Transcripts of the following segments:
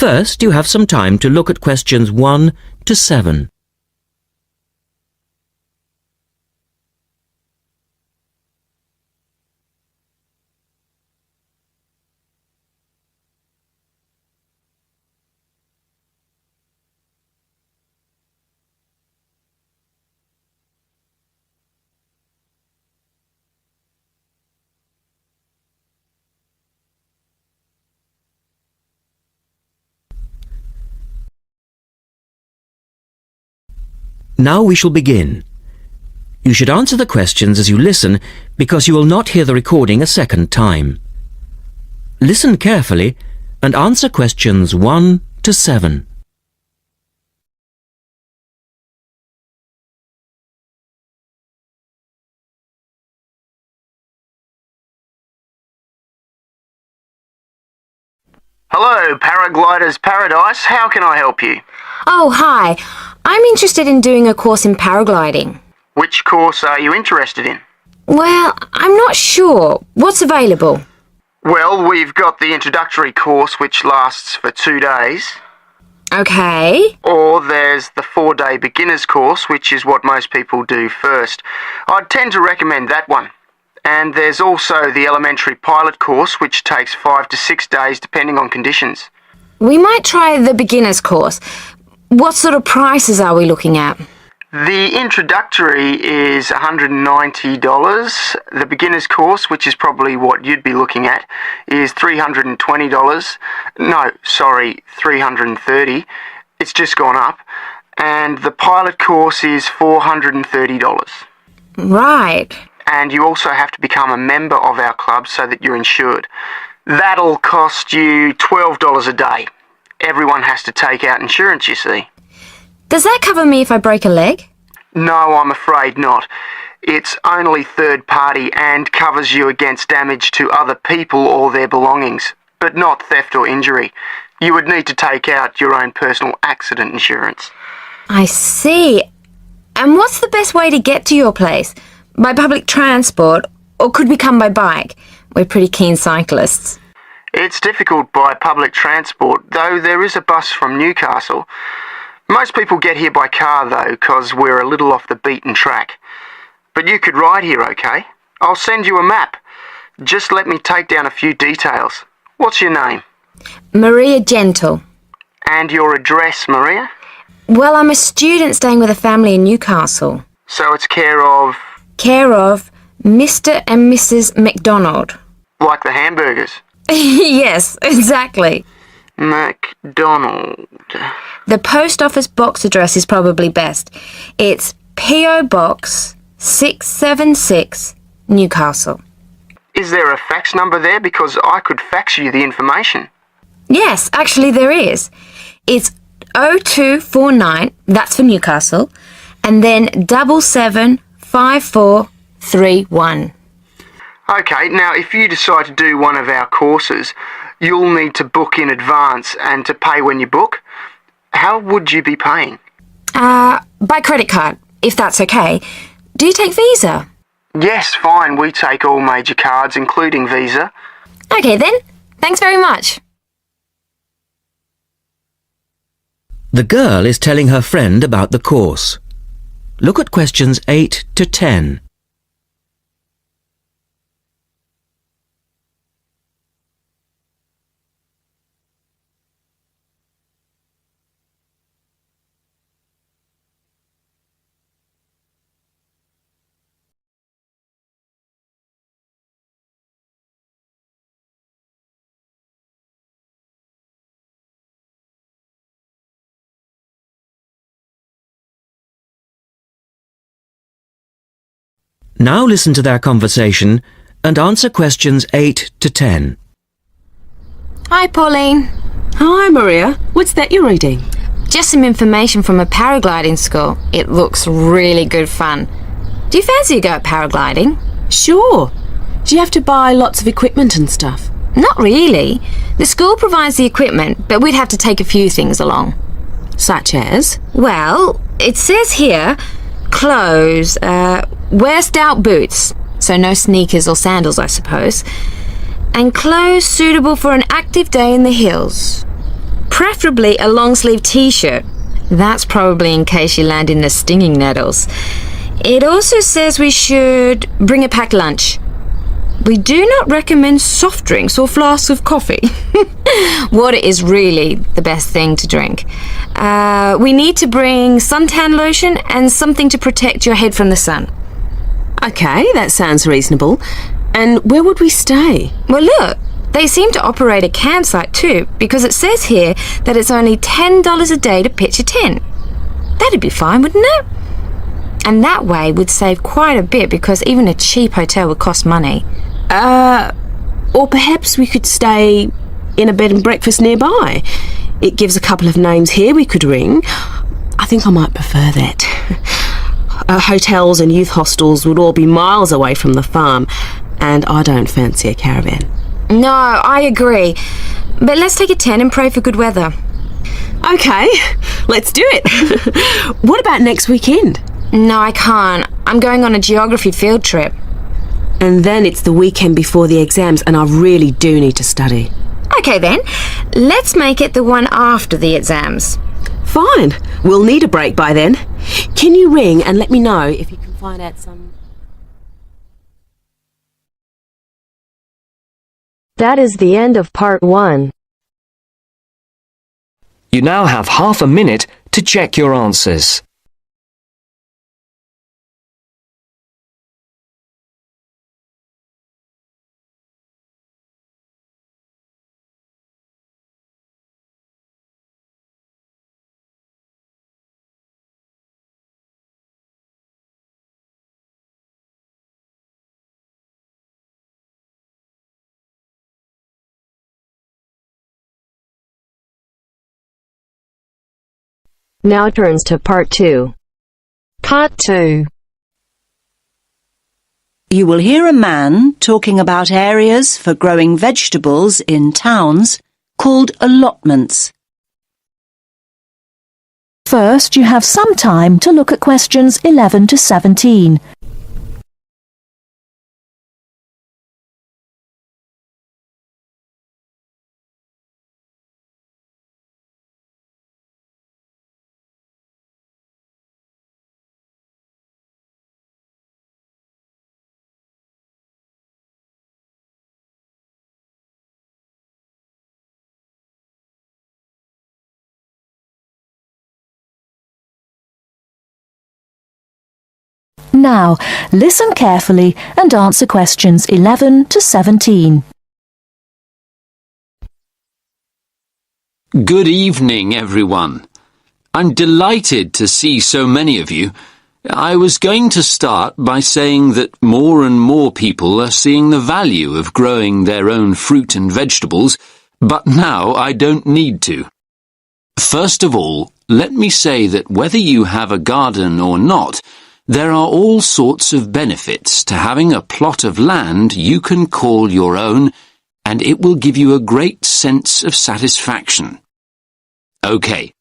First, you have some time to look at questions 1 to 7. Now we shall begin. You should answer the questions as you listen because you will not hear the recording a second time. Listen carefully and answer questions 1 to 7. Hello, Paraglider's Paradise. How can I help you? Oh, hi. I'm interested in doing a course in paragliding. Which course are you interested in? Well, I'm not sure. What's available? Well, we've got the introductory course which lasts for 2 days. Okay. Or there's the 4-day beginner's course, which is what most people do first. I'd tend to recommend that one. And there's also the elementary pilot course, which takes 5 to 6 days depending on conditions. We might try the beginner's course. What sort of prices are we looking at? The introductory is $190. The beginner's course, which is probably what you'd be looking at, is $320. No, sorry, $330. It's just gone up. And the pilot course is $430. Right. And you also have to become a member of our club so that you're insured. That'll cost you $12 a day. Everyone has to take out insurance, you see. Does that cover me if I break a leg? No, I'm afraid not. It's only third party and covers you against damage to other people or their belongings, but not theft or injury. You would need to take out your own personal accident insurance. I see. And what's the best way to get to your place? By public transport, or could we come by bike? We're pretty keen cyclists. It's difficult by public transport, though there is a bus from Newcastle. Most people get here by car, though, because we're a little off the beaten track. But you could ride here, okay? I'll send you a map. Just let me take down a few details. What's your name? Maria Gentle. And your address, Maria? Well, I'm a student staying with a family in Newcastle. So it's care of... Care of Mr. and Mrs. McDonald. Like the hamburgers? Yes, exactly. McDonald. The post office box address is probably best. It's P.O. Box 676, Newcastle. Is there a fax number there? Because I could fax you the information. Yes, actually there is. It's 0249, that's for Newcastle, and then 775431. Okay, now if you decide to do one of our courses, you'll need to book in advance and to pay when you book. How would you be paying? By credit card, if that's okay. Do you take Visa? Yes, fine. We take all major cards, including Visa. Okay then. Thanks very much. The girl is telling her friend about the course. Look at questions 8 to 10. Now listen to their conversation and answer questions 8 to 10. Hi, Pauline. Hi, Maria. What's that you're reading? Just some information from a paragliding school. It looks really good fun. Do you fancy a go at paragliding? Sure. Do you have to buy lots of equipment and stuff? Not really. The school provides the equipment, but we'd have to take a few things along. Such as? Well, it says here, clothes, wear stout boots, so no sneakers or sandals, I suppose, and clothes suitable for an active day in the hills. Preferably a long-sleeve t-shirt. That's probably in case you land in the stinging nettles. It also says we should bring a packed lunch. We do not recommend soft drinks or flasks of coffee. Water is really the best thing to drink. We need to bring suntan lotion and something to protect your head from the sun. Okay, that sounds reasonable. And where would we stay? Well, look, they seem to operate a campsite too, because it says here that it's only $10 a day to pitch a tent. That'd be fine, wouldn't it? And that way we'd save quite a bit, because even a cheap hotel would cost money. Or perhaps we could stay in a bed and breakfast nearby. It gives a couple of names here we could ring. I think I might prefer that. Hotels and youth hostels would all be miles away from the farm, and I don't fancy a caravan. No, I agree. But let's take a tent and pray for good weather. Okay, let's do it. What about next weekend? No, I can't. I'm going on a geography field trip. And then it's the weekend before the exams, and I really do need to study. Okay then, let's make it the one after the exams. Fine, we'll need a break by then. Can you ring and let me know if you can find out some... That is the end of part 1. You now have half a minute to check your answers. Now turns to part 2. Part 2. You will hear a man talking about areas for growing vegetables in towns called allotments. First, you have some time to look at questions 11 to 17. Now, listen carefully and answer questions 11 to 17. Good evening, everyone. I'm delighted to see so many of you. I was going to start by saying that more and more people are seeing the value of growing their own fruit and vegetables, but now I don't need to. First of all, let me say that whether you have a garden or not, there are all sorts of benefits to having a plot of land you can call your own, and it will give you a great sense of satisfaction. Okay,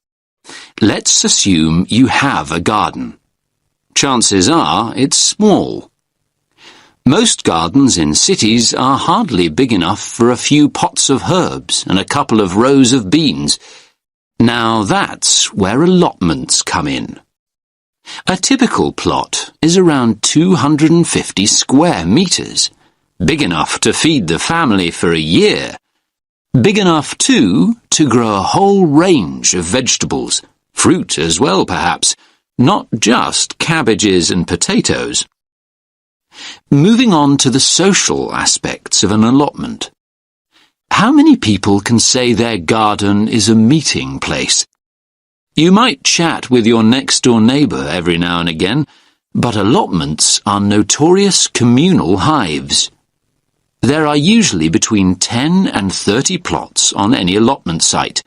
let's assume you have a garden. Chances are it's small. Most gardens in cities are hardly big enough for a few pots of herbs and a couple of rows of beans. Now that's where allotments come in. A typical plot is around 250 square meters, big enough to feed the family for a year. Big enough, too, to grow a whole range of vegetables, fruit as well, perhaps, not just cabbages and potatoes. Moving on to the social aspects of an allotment. How many people can say their garden is a meeting place? You might chat with your next-door neighbour every now and again, but allotments are notorious communal hives. There are usually between 10 and 30 plots on any allotment site,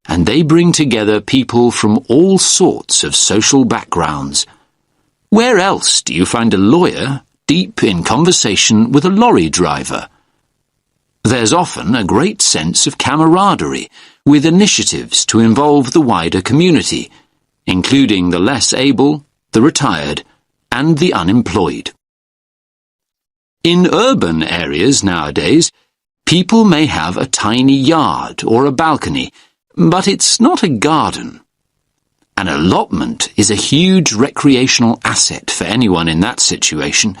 and they bring together people from all sorts of social backgrounds. Where else do you find a lawyer deep in conversation with a lorry driver? There's often a great sense of camaraderie, with initiatives to involve the wider community, including the less able, the retired, and the unemployed. In urban areas nowadays, people may have a tiny yard or a balcony, But it's not a garden. An allotment is a huge recreational asset for anyone in that situation.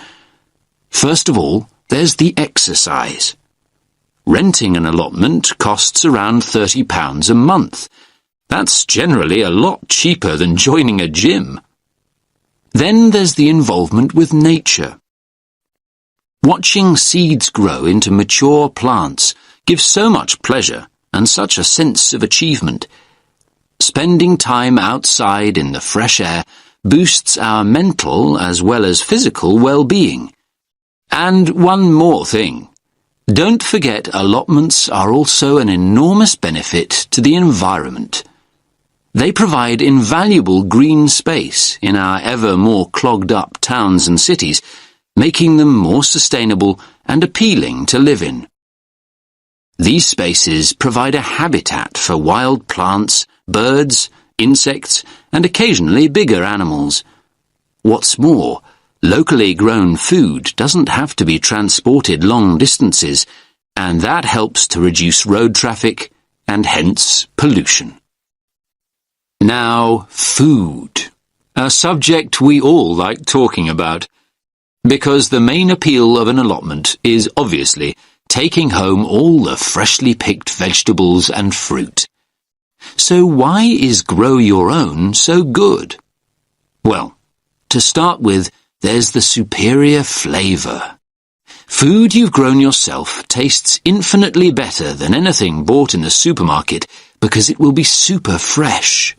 First of all, there's the exercise. Renting an allotment costs around £30 a month. That's generally a lot cheaper than joining a gym. Then there's the involvement with nature. Watching seeds grow into mature plants gives so much pleasure and such a sense of achievement. Spending time outside in the fresh air boosts our mental as well as physical well-being. And one more thing. Don't forget allotments are also an enormous benefit to the environment. They provide invaluable green space in our ever more clogged-up towns and cities, making them more sustainable and appealing to live in. These spaces provide a habitat for wild plants, birds, insects, and occasionally bigger animals. What's more, locally grown food doesn't have to be transported long distances, and that helps to reduce road traffic and hence pollution. Now, food. A subject we all like talking about, because the main appeal of an allotment is obviously taking home all the freshly picked vegetables and fruit. So why is Grow Your Own so good? Well, to start with, there's the superior flavour. Food you've grown yourself tastes infinitely better than anything bought in the supermarket because it will be super fresh.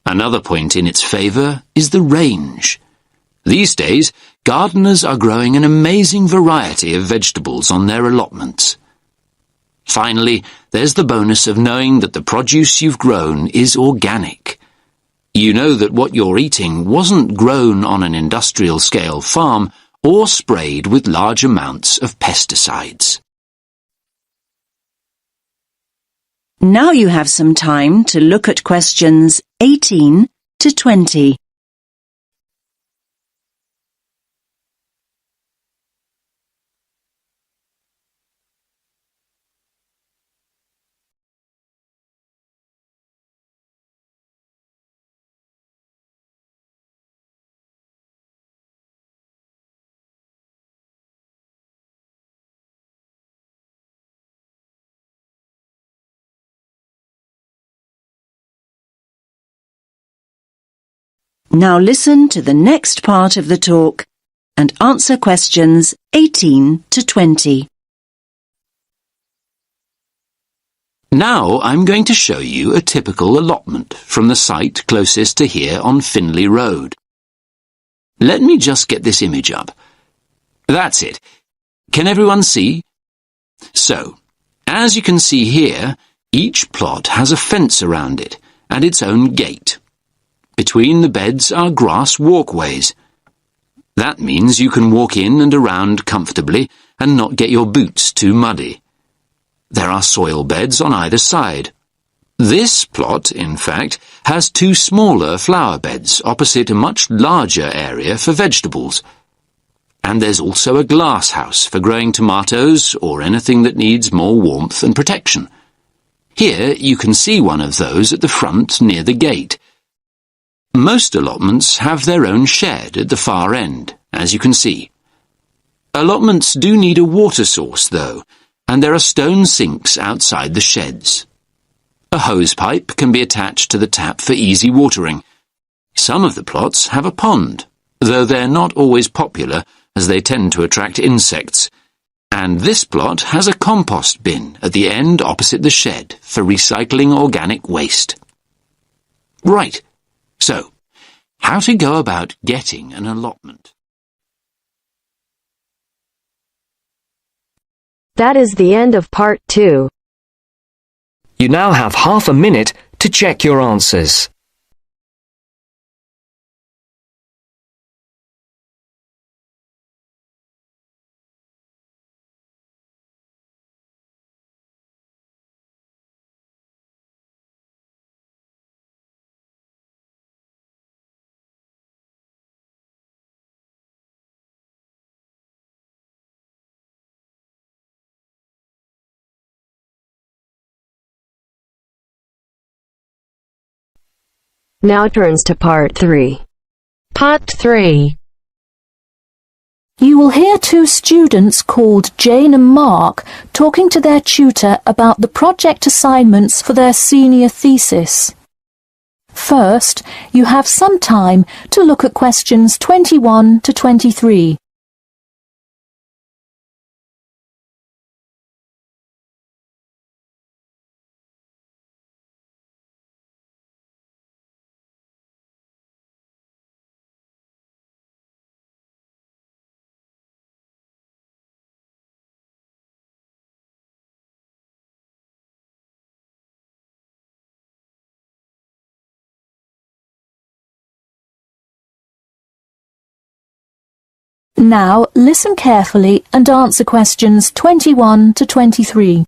Another point in its favour is the range. These days, gardeners are growing an amazing variety of vegetables on their allotments. Finally, there's the bonus of knowing that the produce you've grown is organic. You know that what you're eating wasn't grown on an industrial-scale farm or sprayed with large amounts of pesticides. Now you have some time to look at questions 18 to 20. Now listen to the next part of the talk and answer questions 18 to 20. Now I'm going to show you a typical allotment from the site closest to here on Finley Road. Let me just get this image up. That's it. Can everyone see? So, as you can see here, each plot has a fence around it and its own gate. Between the beds are grass walkways. That means you can walk in and around comfortably and not get your boots too muddy. There are soil beds on either side. This plot, in fact, has two smaller flower beds opposite a much larger area for vegetables. And there's also a glass house for growing tomatoes or anything that needs more warmth and protection. Here you can see one of those at the front near the gate. Most allotments have their own shed at the far end, as you can see. Allotments do need a water source, though, and there are stone sinks outside the sheds. A hose pipe can be attached to the tap for easy watering. Some of the plots have a pond, though they're not always popular as they tend to attract insects. And this plot has a compost bin at the end opposite the shed for recycling organic waste. Right. So, how to go about getting an allotment? That is the end of part 2. You now have half a minute to check your answers. Now turns to Part 3. Part 3. You will hear two students called Jane and Mark talking to their tutor about the project assignments for their senior thesis. First, you have some time to look at questions 21 to 23. Now, listen carefully and answer questions 21 to 23.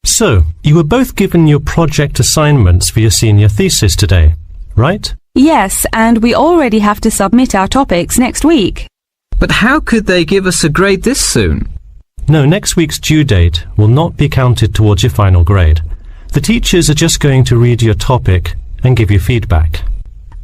So, you were both given your project assignments for your senior thesis today, right? Yes, and we already have to submit our topics next week. But how could they give us a grade this soon? No, next week's due date will not be counted towards your final grade. The teachers are just going to read your topic and give you feedback.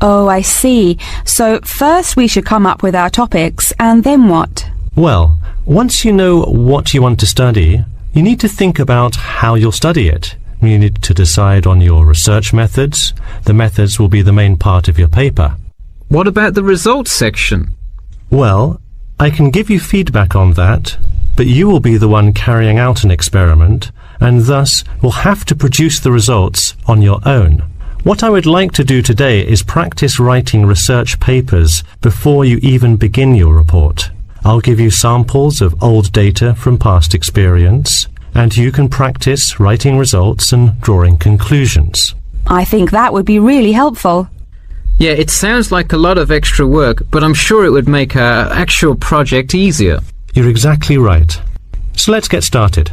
Oh, I see. So first we should come up with our topics, and then what? Well, once you know what you want to study, you need to think about how you'll study it. You need to decide on your research methods. The methods will be the main part of your paper. What about the results section? Well, I can give you feedback on that, but you will be the one carrying out an experiment, and thus will have to produce the results on your own. What I would like to do today is practice writing research papers before you even begin your report. I'll give you samples of old data from past experience, and you can practice writing results and drawing conclusions. I think that would be really helpful. Yeah, it sounds like a lot of extra work, but I'm sure it would make our actual project easier. You're exactly right. So let's get started.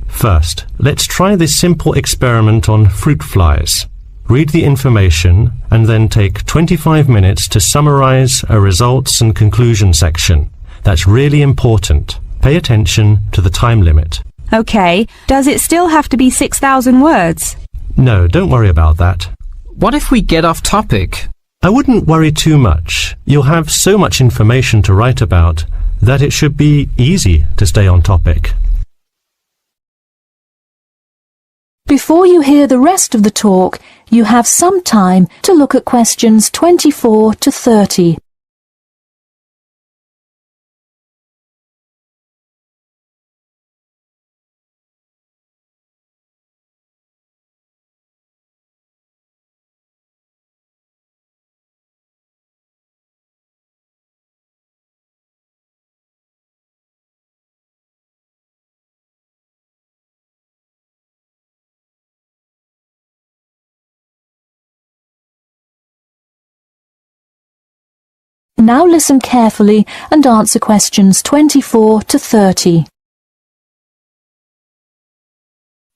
First, let's try this simple experiment on fruit flies. Read the information and then take 25 minutes to summarize a results and conclusion section. That's really important. Pay attention to the time limit. Okay, does it still have to be 6,000 words? No, don't worry about that. What if we get off topic? I wouldn't worry too much. You'll have so much information to write about that it should be easy to stay on topic. Before you hear the rest of the talk, you have some time to look at questions 24 to 30. Now listen carefully and answer questions 24 to 30.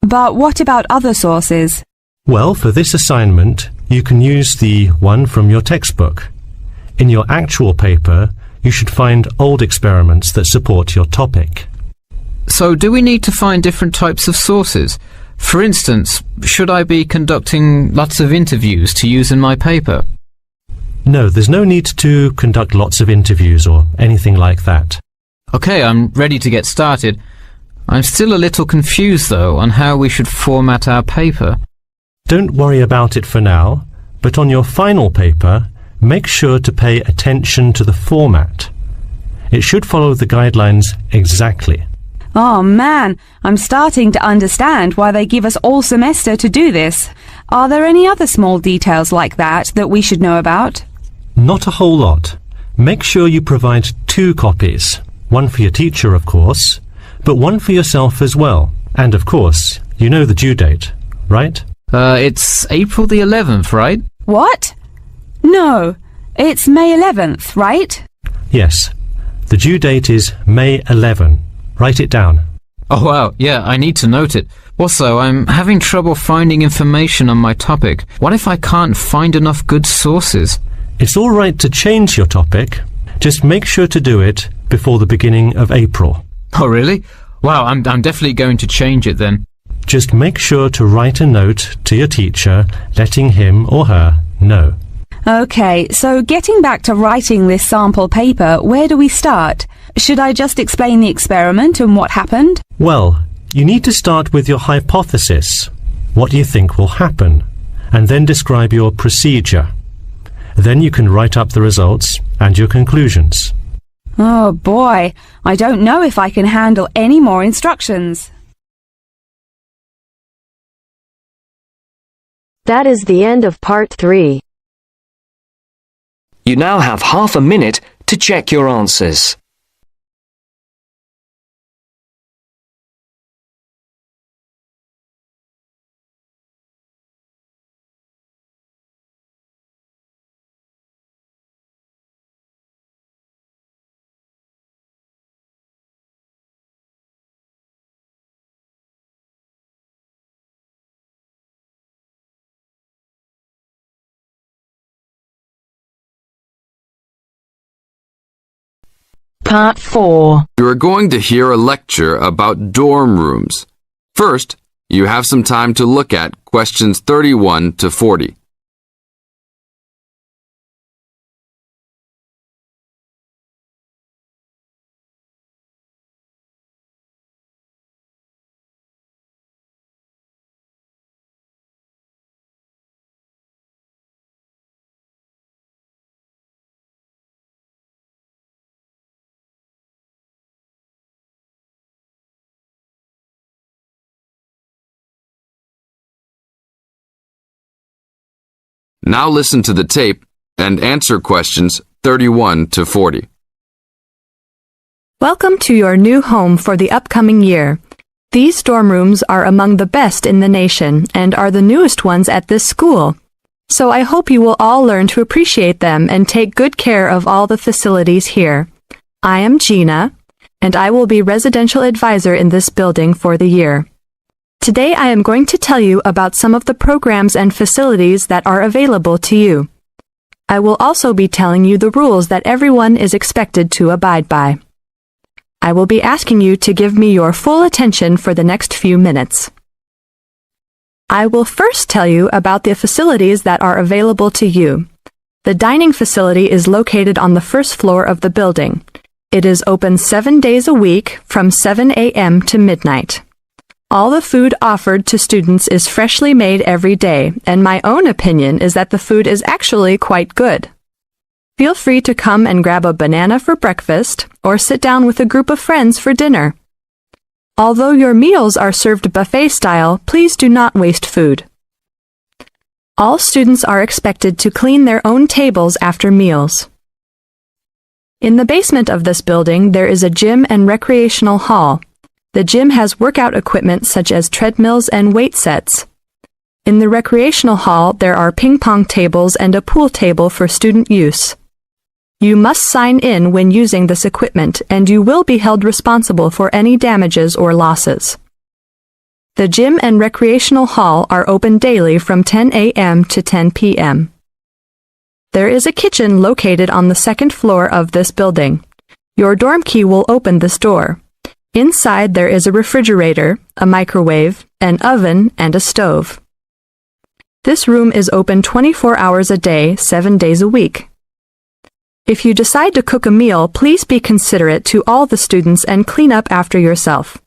But what about other sources? Well, for this assignment, you can use the one from your textbook. In your actual paper, you should find old experiments that support your topic. So do we need to find different types of sources? For instance, should I be conducting lots of interviews to use in my paper? No, there's no need to conduct lots of interviews or anything like that. Okay, I'm ready to get started. I'm still a little confused, though, on how we should format our paper. Don't worry about it for now, but on your final paper, make sure to pay attention to the format. It should follow the guidelines exactly. Oh man, I'm starting to understand why they give us all semester to do this. Are there any other small details like that we should know about? Not a whole lot. Make sure you provide 2 copies. One for your teacher, of course, but one for yourself as well. And of course, you know the due date, right? It's April the 11th, right? What? No, it's May 11th, right? Yes. The due date is May 11. Write it down. Oh wow, yeah, I need to note it. Also, I'm having trouble finding information on my topic. What if I can't find enough good sources? It's all right to change your topic. Just make sure to do it before the beginning of April. Oh really? Wow, I'm definitely going to change it then. Just make sure to write a note to your teacher letting him or her know. OK, so getting back to writing this sample paper, where do we start? Should I just explain the experiment and what happened? Well, you need to start with your hypothesis, what you think will happen, and then describe your procedure. Then you can write up the results and your conclusions. Oh boy, I don't know if I can handle any more instructions. That is the end of part 3. You now have half a minute to check your answers. Part 4. You are going to hear a lecture about dorm rooms. First, you have some time to look at questions 31 to 40. Now listen to the tape and answer questions 31 to 40. Welcome to your new home for the upcoming year. These dorm rooms are among the best in the nation and are the newest ones at this school. So I hope you will all learn to appreciate them and take good care of all the facilities here. I am Gina, and I will be residential advisor in this building for the year. Today I am going to tell you about some of the programs and facilities that are available to you. I will also be telling you the rules that everyone is expected to abide by. I will be asking you to give me your full attention for the next few minutes. I will first tell you about the facilities that are available to you. The dining facility is located on the first floor of the building. It is open 7 days a week from 7 a.m. to midnight. All the food offered to students is freshly made every day, and my own opinion is that the food is actually quite good. Feel free to come and grab a banana for breakfast or sit down with a group of friends for dinner. Although your meals are served buffet style, please do not waste food. All students are expected to clean their own tables after meals. In the basement of this building, there is a gym and recreational hall. The gym has workout equipment such as treadmills and weight sets. In the recreational hall, there are ping pong tables and a pool table for student use. You must sign in when using this equipment, and you will be held responsible for any damages or losses. The gym and recreational hall are open daily from 10 a.m. to 10 p.m. There is a kitchen located on the second floor of this building. Your dorm key will open this door. Inside there is a refrigerator, a microwave, an oven, and a stove. This room is open 24 hours a day, 7 days a week. If you decide to cook a meal, please be considerate to all the students and clean up after yourself.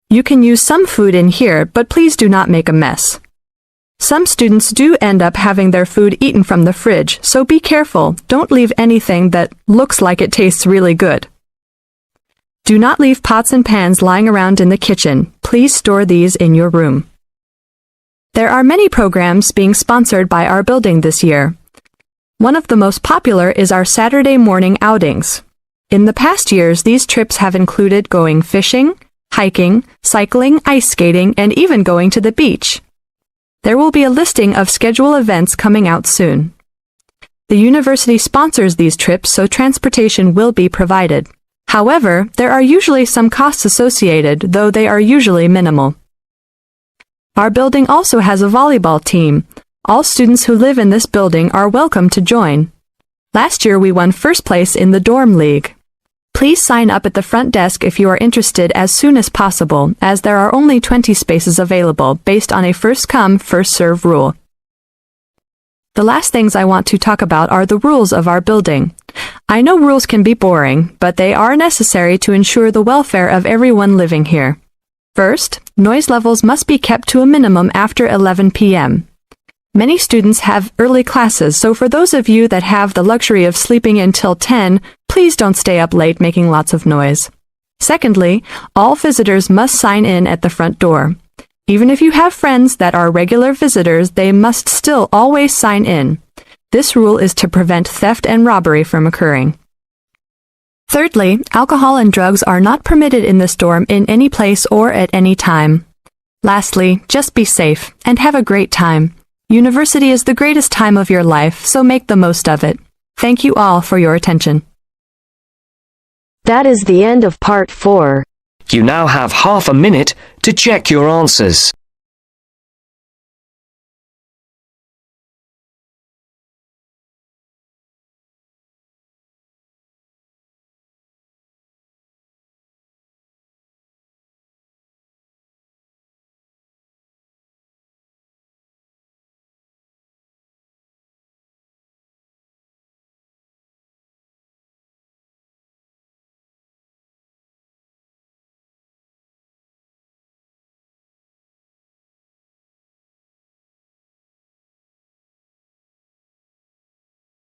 You can use some food in here, but please do not make a mess. Some students do end up having their food eaten from the fridge, so be careful. Don't leave anything that looks like it tastes really good. Do not leave pots and pans lying around in the kitchen. Please store these in your room. There are many programs being sponsored by our building this year. One of the most popular is our Saturday morning outings. In the past years, these trips have included going fishing, hiking, cycling, ice skating, and even going to the beach. There will be a listing of scheduled events coming out soon. The university sponsors these trips, so transportation will be provided. However, there are usually some costs associated, though they are usually minimal. Our building also has a volleyball team. All students who live in this building are welcome to join. Last year we won first place in the dorm league. Please sign up at the front desk if you are interested as soon as possible, as there are only 20 spaces available based on a first-come, first-serve rule. The last things I want to talk about are the rules of our building. I know rules can be boring, but they are necessary to ensure the welfare of everyone living here. First, noise levels must be kept to a minimum after 11 p.m. Many students have early classes, so for those of you that have the luxury of sleeping until 10, please don't stay up late making lots of noise. Secondly, all visitors must sign in at the front door. Even if you have friends that are regular visitors, they must still always sign in. This rule is to prevent theft and robbery from occurring. Thirdly, alcohol and drugs are not permitted in this dorm in any place or at any time. Lastly, just be safe and have a great time. University is the greatest time of your life, so make the most of it. Thank you all for your attention. That is the end of part 4. You now have half a minute to check your answers.